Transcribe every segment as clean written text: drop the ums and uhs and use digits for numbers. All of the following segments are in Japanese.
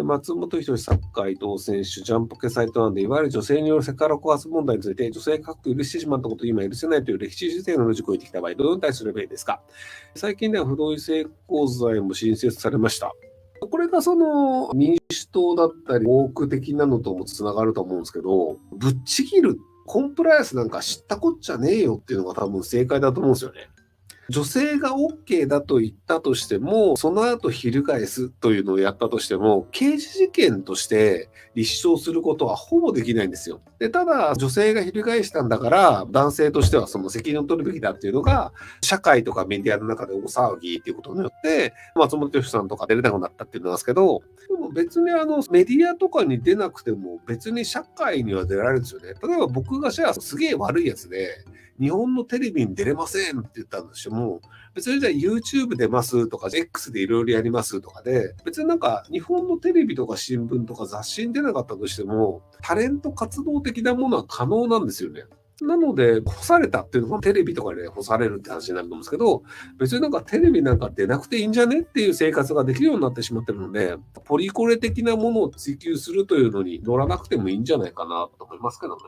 で松本人志サッカー伊藤選手、ジャンポケサイトなんで、いわゆる女性によるセクハラ告発問題について、女性が許してしまったことを今許せないという歴史事件のロジックを言ってきた場合、どのように対するべきですか？最近では不同意性交罪も新設されました。これがその民主党だったり、多く的なのともつながると思うんですけど、ぶっちぎる、コンプライアンスなんか知ったこっちゃねえよっていうのが多分正解だと思うんですよね。女性が OK だと言ったとしても、その後翻すというのをやったとしても、刑事事件として立証することはほぼできないんですよ。で、ただ、女性が翻したんだから、男性としてはその責任を取るべきだっていうのが、社会とかメディアの中で大騒ぎっていうことによって、松本人志さんとか出れなくなったっていうのなんですけど、でも別にメディアとかに出なくても、別に社会には出られるんですよね。例えば僕がじゃあすげえ悪いやつで、日本のテレビに出れませんって言ったんですよ。もう別にじゃあ YouTube 出ますとか X でいろいろやりますとかで、別になんか日本のテレビとか新聞とか雑誌に出なかったとしても、タレント活動的なものは可能なんですよね。なので、干されたっていうのはテレビとかで干されるって話になると思うんですけど、別になんかテレビなんか出なくていいんじゃねっていう生活ができるようになってしまってるので、ポリコレ的なものを追求するというのに乗らなくてもいいんじゃないかなと思いますけどね。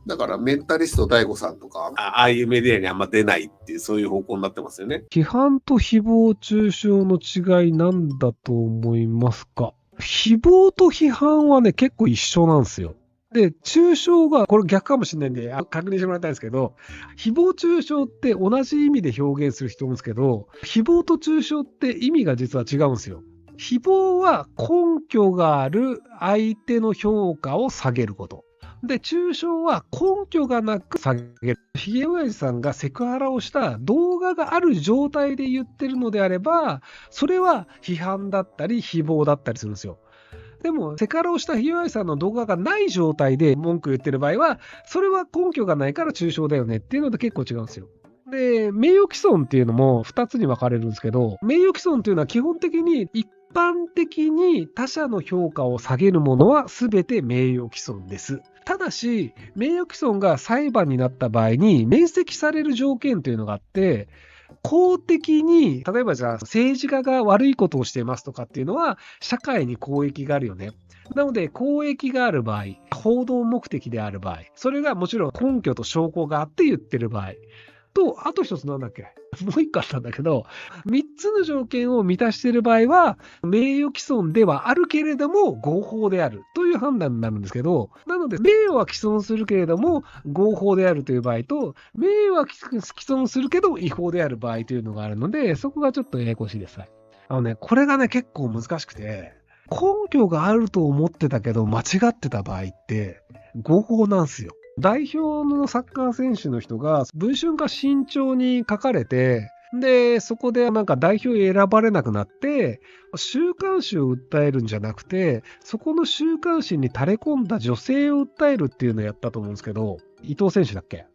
だからメンタリスト DAIGO さんとか、ああいうメディアにあんま出ないっていう、そういう方向になってますよね。批判と誹謗中傷の違いなんだと思いますか？誹謗と批判はね、結構一緒なんですよ。で、中傷が、これ逆かもしれないんで、確認してもらいたいんですけど、誹謗中傷って同じ意味で表現する人もいるんですけど、誹謗と中傷って意味が実は違うんですよ。誹謗は根拠がある相手の評価を下げること。で、中傷は根拠がなく下げる。ひげおやじさんがセクハラをした動画がある状態で言ってるのであれば、それは批判だったり誹謗だったりするんですよ。でも、セクハラをしたひげおやじさんの動画がない状態で文句言ってる場合は、それは根拠がないから中傷だよねっていうのと結構違うんですよ。で、名誉毀損っていうのも2つに分かれるんですけど、名誉毀損っていうのは基本的に一般的に他者の評価を下げるものは全て名誉毀損です。ただし、名誉毀損が裁判になった場合に免責される条件というのがあって、公的に、例えばじゃあ政治家が悪いことをしていますとかっていうのは社会に公益があるよね。なので公益がある場合、報道目的である場合、それがもちろん根拠と証拠があって言ってる場合、と、あと一つなんだっけもう一個あったんだけど、三つの条件を満たしている場合は、名誉毀損ではあるけれども、合法であるという判断になるんですけど、なので、名誉は毀損するけれども、合法であるという場合と、名誉は毀損するけど、違法である場合というのがあるので、そこがちょっとややこしいです。これがね、結構難しくて、根拠があると思ってたけど、間違ってた場合って、合法なんですよ。代表のサッカー選手の人が文春か新潮に書かれて、で、そこでなんか代表選ばれなくなって、週刊誌を訴えるんじゃなくて、そこの週刊誌に垂れ込んだ女性を訴えるっていうのをやったと思うんですけど、伊藤選手だっけ？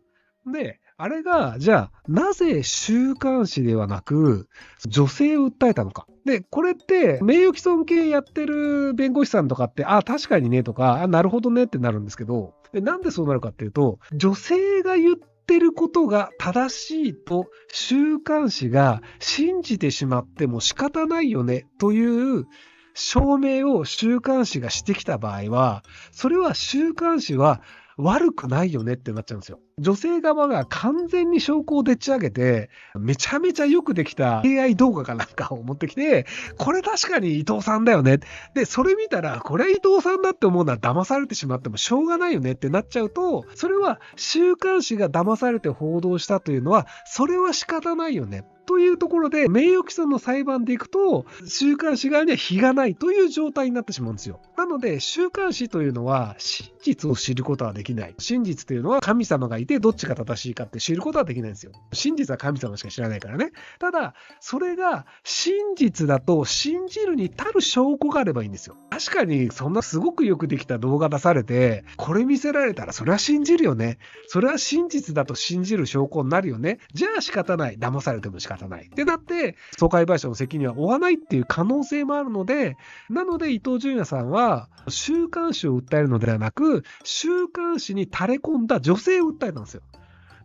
で、あれが、じゃあ、なぜ週刊誌ではなく、女性を訴えたのか。で、これって、名誉毀損系やってる弁護士さんとかって、あ、確かにねとか、あ、なるほどねってなるんですけど、でなんでそうなるかっていうと、女性が言ってることが正しいと、週刊誌が信じてしまっても仕方ないよねという証明を週刊誌がしてきた場合は、それは週刊誌は悪くないよねってなっちゃうんですよ。女性側が完全に証拠をでっち上げて、めちゃめちゃよくできた AI 動画かなんかを持ってきて、これ確かに伊藤さんだよね。で、それ見たら、これは伊藤さんだって思うのは騙されてしまってもしょうがないよねってなっちゃうと、それは週刊誌が騙されて報道したというのは、それは仕方ないよね。というところで、名誉毀損の裁判でいくと、週刊誌側には非がないという状態になってしまうんですよ。なので、週刊誌というのは、真実を知ることはできない。真実というのは、神様がいて、どっちが正しいかって知ることはできないんですよ。真実は神様しか知らないからね。ただ、それが真実だと信じるに足る証拠があればいいんですよ。確かに、そんなすごくよくできた動画出されて、これ見せられたら、それは信じるよね。それは真実だと信じる証拠になるよね。じゃあ仕方ない。騙されても仕方ない。ってなって、損害賠償の責任は負わないっていう可能性もあるので、なので伊藤純也さんは、週刊誌を訴えるのではなく、週刊誌に垂れ込んだ女性を訴えたんですよ。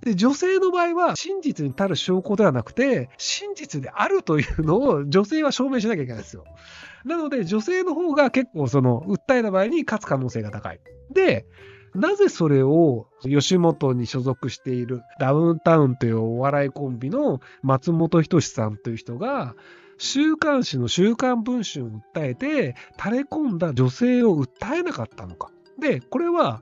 で、女性の場合は真実に足る証拠ではなくて、真実であるというのを女性は証明しなきゃいけないんですよ。なので、女性の方が結構訴えた場合に勝つ可能性が高い。で、なぜそれを吉本に所属しているダウンタウンというお笑いコンビの松本人志さんという人が、週刊誌の週刊文春を訴えて、垂れ込んだ女性を訴えなかったのか。で、これは、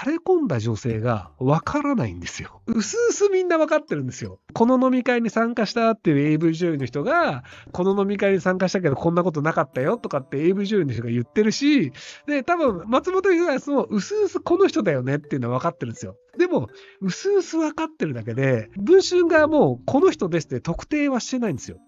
垂れ込んだ女性がわからないんですよ。うすうすみんなわかってるんですよ。この飲み会に参加したっていう AV 女優の人が、この飲み会に参加したけどこんなことなかったよとかって AV 女優の人が言ってるし、で、多分松本人志もうすうすこの人だよねっていうのはわかってるんですよ。でも、うすうすわかってるだけで、文春側もこの人ですって特定はしてないんですよ。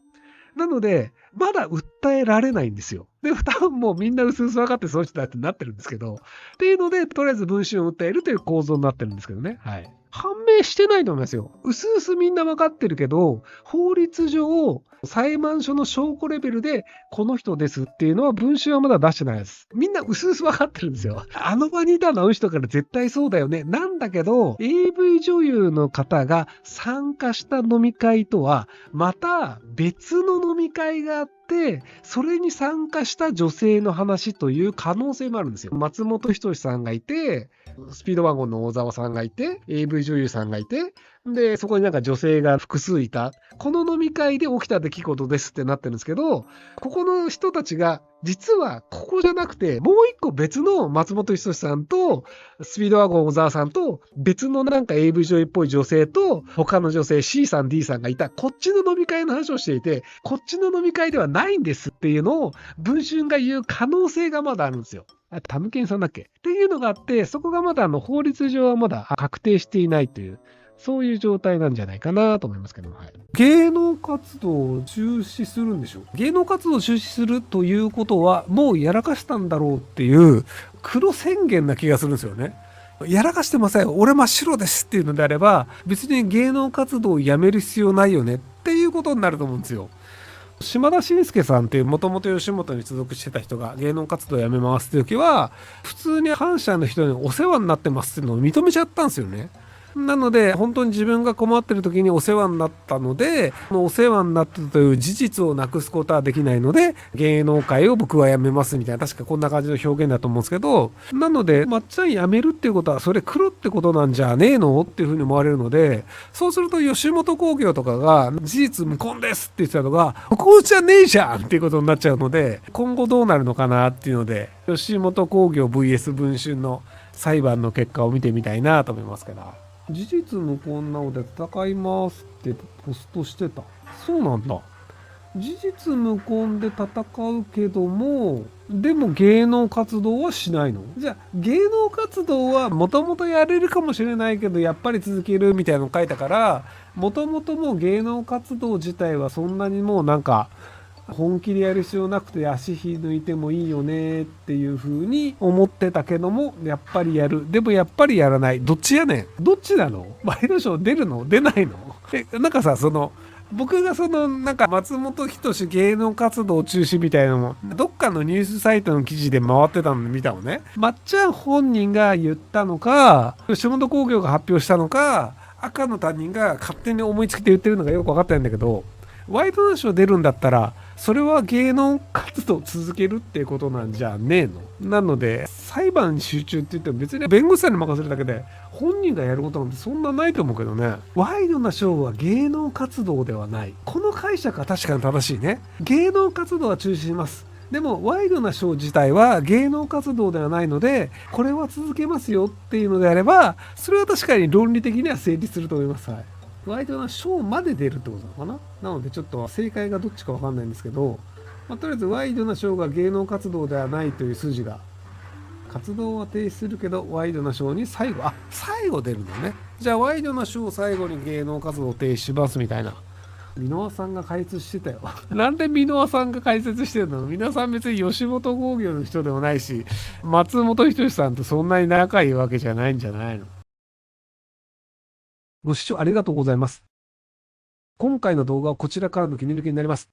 なので、まだ訴えられないんですよ。で、多分もうみんなうすうす分かってその人だってなってるんですけど、っていうので、とりあえず文春を訴えるという構造になってるんですけどね。はい。判明してないと思いますよ。うすうすみんな分かってるけど、法律上、裁判所の証拠レベルで、この人ですっていうのは文春はまだ出してないです。みんなうすうす分かってるんですよ。あの場にいたのあの人から絶対そうだよね。なんだけど、AV 女優の方が参加した飲み会とは、また別の飲み会があって、それに参加した女性の話という可能性もあるんですよ。松本人志さんがいて、スピードワゴンの大沢さんがいて、AV 女優さんがいて、で、そこになんか女性が複数いた。この飲み会で起きた出来事ですってなってるんですけど、ここの人たちが、実はここじゃなくて、もう一個別の松本人志さんと、スピードワゴン小沢さんと、別のなんか AV 女優っぽい女性と、他の女性 C さん D さんがいた、こっちの飲み会の話をしていて、こっちの飲み会ではないんですっていうのを、文春が言う可能性がまだあるんですよ。タムケンさんだっけっていうのがあって、そこがまだ法律上はまだ確定していないという、そういう状態なんじゃないかなと思いますけど、はい、芸能活動を中止するんでしょう。芸能活動を中止するということは、もうやらかしたんだろうっていう黒宣言な気がするんですよね。やらかしてません。俺真っ白ですっていうのであれば、別に芸能活動をやめる必要ないよねっていうことになると思うんですよ。島田紳介さんっていうもともと吉本に所属してた人が芸能活動をやめますっていう時は、普通に反社の人にお世話になってますっていうのを認めちゃったんですよね。なので本当に自分が困ってる時にお世話になったので、お世話になったという事実をなくすことはできないので、芸能界を僕は辞めますみたいな、確かこんな感じの表現だと思うんですけど、なのでまっちゃん辞めるっていうことはそれ黒ってことなんじゃねえのっていうふうに思われるので、そうすると吉本興業とかが事実無根ですって言ってたのが無根じゃねえじゃんっていうことになっちゃうので、今後どうなるのかなっていうので、吉本興業 VS 文春の裁判の結果を見てみたいなと思いますけど、事実無根なので戦いますってポストしてた。そうなんだ。事実無根で戦うけども、でも芸能活動はしないの？じゃあ芸能活動はもともとやれるかもしれないけどやっぱり続けるみたいなの書いたから、もともともう芸能活動自体はそんなにもうなんか本気でやる必要なくて足抜いてもいいよねっていう風に思ってたけども、やっぱりやる。でもやっぱりやらない。どっちやねん。どっちなの？ワイドショー出るの？出ないの？なんかさ、僕がなんか松本人志芸能活動中止みたいなのも、どっかのニュースサイトの記事で回ってたの見たのね。まっちゃん本人が言ったのか、吉本興業が発表したのか、赤の他人が勝手に思いつきで言ってるのがよく分かってないんだけど、ワイドナショー出るんだったら、それは芸能活動を続けるってことなんじゃねえの。なので、裁判に集中って言っても別に弁護士さんに任せるだけで、本人がやることなんてそんなないと思うけどね。ワイドなショーは芸能活動ではない。この解釈は確かに正しいね。芸能活動は中止します。でも、ワイドなショー自体は芸能活動ではないので、これは続けますよっていうのであれば、それは確かに論理的には成立すると思います。はい。ワイドなショーまで出るってことなのかな。なのでちょっと正解がどっちかわかんないんですけど、とりあえずワイドなショーが芸能活動ではないという筋が、活動は停止するけどワイドなショーに最後出るのね。じゃあワイドなショーを最後に芸能活動を停止しますみたいな。箕輪さんが解説してたよ。なんで箕輪さんが解説してるの？皆さん別に吉本興業の人でもないし、松本人志さんとそんなに仲いいわけじゃないんじゃないの？ご視聴ありがとうございます。今回の動画はこちらからの切り抜きになります。